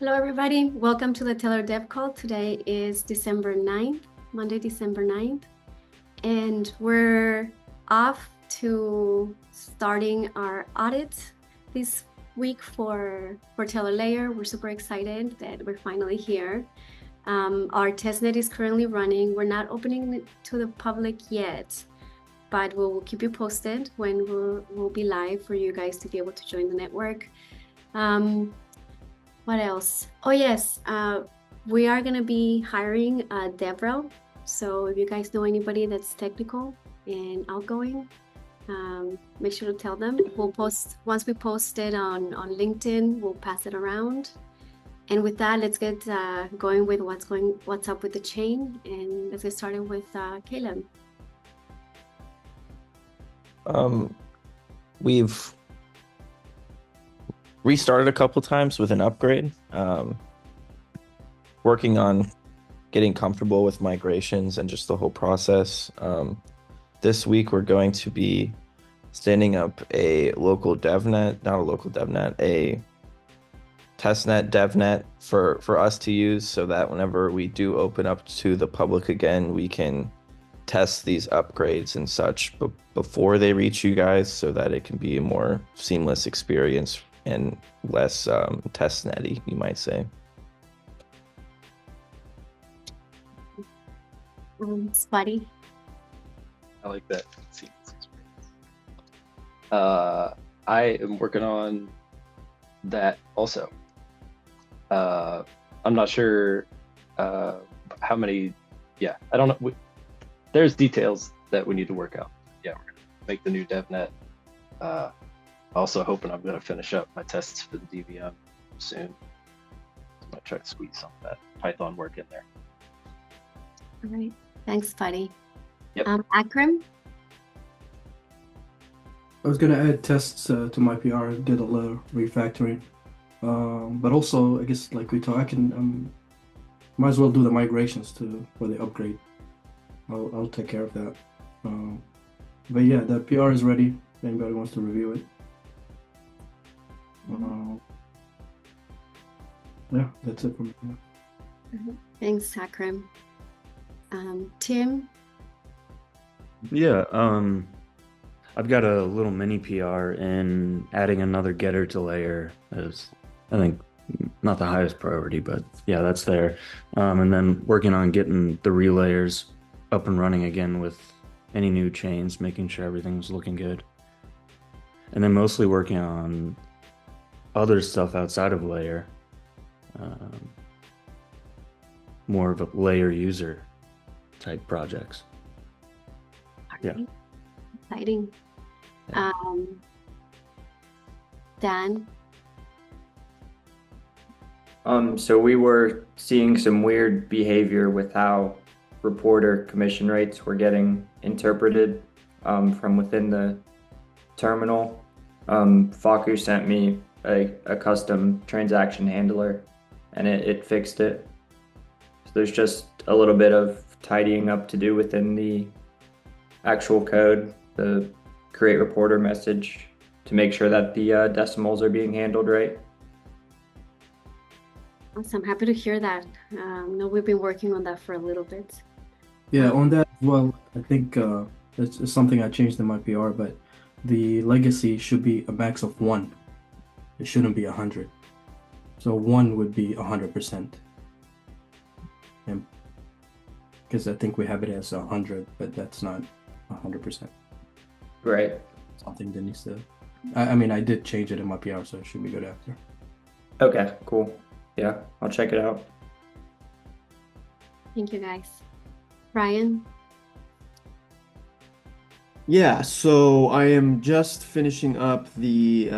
Hello, everybody. Welcome to the Tellor Dev Call. Today is December 9th, Monday, December 9th, and we're off to starting our audit this week for Tellor Layer. We're super excited that we're finally here. Our testnet is currently running. We're not opening it to the public yet, but we'll keep you posted when we'll be live for you guys to be able to join the network. What else? Oh, yes. We are going to be hiring a DevRel. So if you guys know anybody that's technical and outgoing, make sure to tell them. We'll post, once we post it on LinkedIn, we'll pass it around. And with that, let's get going with what's up with the chain. And let's get started with Caleb. We've restarted a couple times with an upgrade. Working on getting comfortable with migrations and just the whole process. This week we're going to be standing up a local DevNet, not a local DevNet, a testnet DevNet for us to use, so that whenever we do open up to the public again, we can test these upgrades and such before they reach you guys, so that it can be a more seamless experience and less testnetty, you might say. Spotty. I like that. I am working on that also. I'm not sure how many. Yeah, I don't know. There's details that we need to work out. Yeah, we're gonna make the new DevNet. Also hoping I'm going to finish up my tests for the DVM soon. I'm going to try to squeeze some of that Python work in there. All right. Thanks, Spotty. Yep. Akram? I was going to add tests to my PR, did a little refactoring. But also, I guess, like we talked, I can might as well do the migrations for the upgrade. I'll take care of that. But yeah, the PR is ready. If anybody wants to review it. Yeah, that's it for me. Thanks, Akram. Tim? Yeah, I've got a little mini PR, and adding another getter to layer is, I think, not the highest priority, but yeah, that's there. And then working on getting the relayers up and running again with any new chains, making sure everything's looking good. And then mostly working on other stuff outside of layer, more of a layer user type projects. Yeah. Exciting. Dan? So we were seeing some weird behavior with how reporter commission rates were getting interpreted from within the terminal. Faku sent me a custom transaction handler, and it fixed it. So there's just a little bit of tidying up to do within the actual code, the create reporter message, to make sure that the decimals are being handled right. Awesome. Happy to hear that. No, we've been working on that for a little bit. Yeah, on that, well, I think it's something I changed in my PR, but the legacy should be a max of 1. It shouldn't be 100. So 1 would be 100%. And because I think we have it as 100, but that's not 100%. Right. Something that needs to. I mean, I did change it in my PR, so it should be good after. Okay, cool. Yeah, I'll check it out. Thank you, guys. Ryan? Yeah, so I am just finishing up the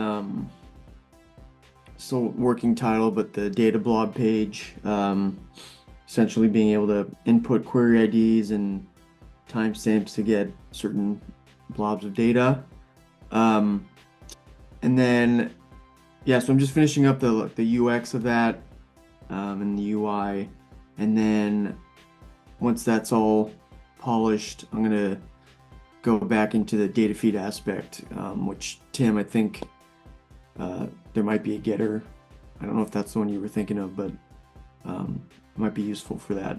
still working title, but the data blob page, essentially being able to input query IDs and timestamps to get certain blobs of data. And then, yeah, so I'm just finishing up the UX of that and the UI. And then once that's all polished, I'm going to go back into the data feed aspect, which Tim, I think there might be a getter I don't know if that's the one you were thinking of, but it might be useful for that.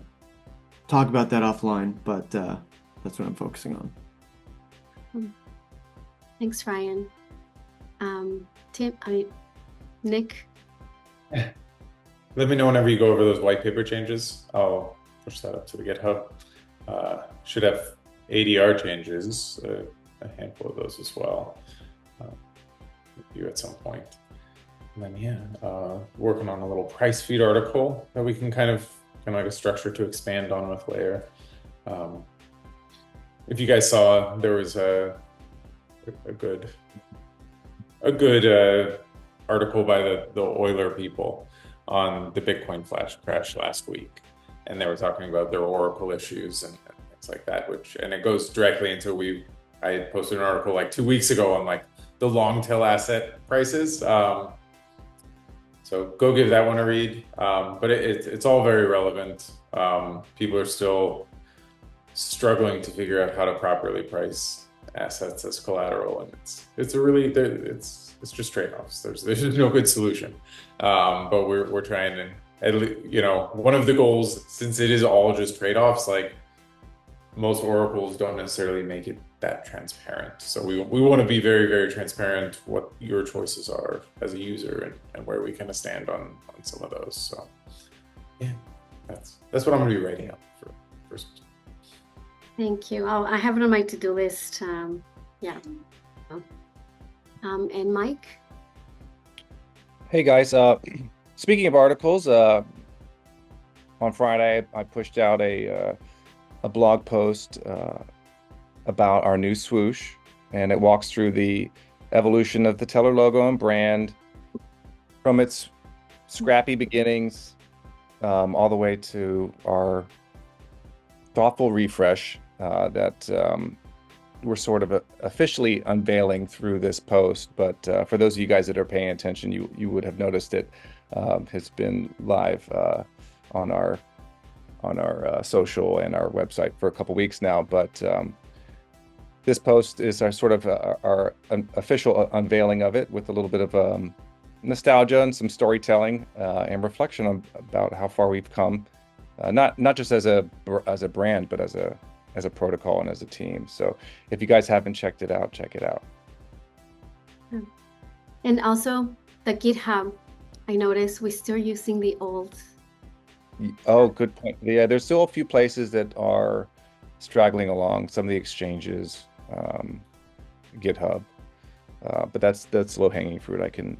Talk about that offline, but that's what I'm focusing on. Thanks, Ryan. Nick. Let me know whenever you go over those white paper changes. I'll push that up to the GitHub. Should have ADR changes, a handful of those as well. With you at some point. And then working on a little price feed article that we can kind of like a structure to expand on with later. If you guys saw, there was a good article by the Euler people on the Bitcoin flash crash last week, and they were talking about their Oracle issues and things like that. And it goes directly into I had posted an article like 2 weeks ago on like the long tail asset prices. So go give that one a read. But it's all very relevant. People are still struggling to figure out how to properly price assets as collateral, and it's just trade-offs. There's no good solution. But we're trying to, one of the goals, since it is all just trade-offs, like most oracles don't necessarily make it that transparent. So we want to be very, very transparent what your choices are as a user and where we kind of stand on some of those. So yeah, that's what I'm going to be writing up for first. Thank you. I have it on my to-do list. Yeah. And Mike? Hey guys, speaking of articles, on Friday I pushed out a blog post about our new swoosh, and it walks through the evolution of the Tellor logo and brand from its scrappy beginnings all the way to our thoughtful refresh that we're sort of officially unveiling through this post. But for those of you guys that are paying attention, you would have noticed it has been live on our social and our website for a couple weeks now. But this post is our sort of our official unveiling of it, with a little bit of nostalgia and some storytelling and reflection about how far we've come, not just as a brand, but as a protocol and as a team. So if you guys haven't checked it out, check it out. And also the GitHub, I noticed we're still using the old. Oh, good point. Yeah, there's still a few places that are straggling along, some of the exchanges, GitHub, but that's low-hanging fruit. I can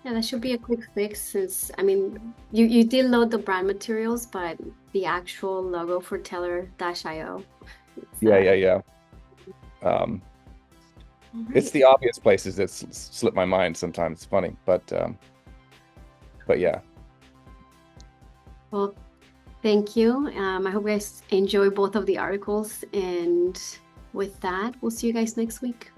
Yeah, that should be a quick fix, since I mean you did load the brand materials, but the actual logo for Tellor-io. Yeah. It's the obvious places that slip my mind sometimes. It's funny, but yeah. Well, thank you. I hope you guys enjoy both of the articles, and with that, we'll see you guys next week.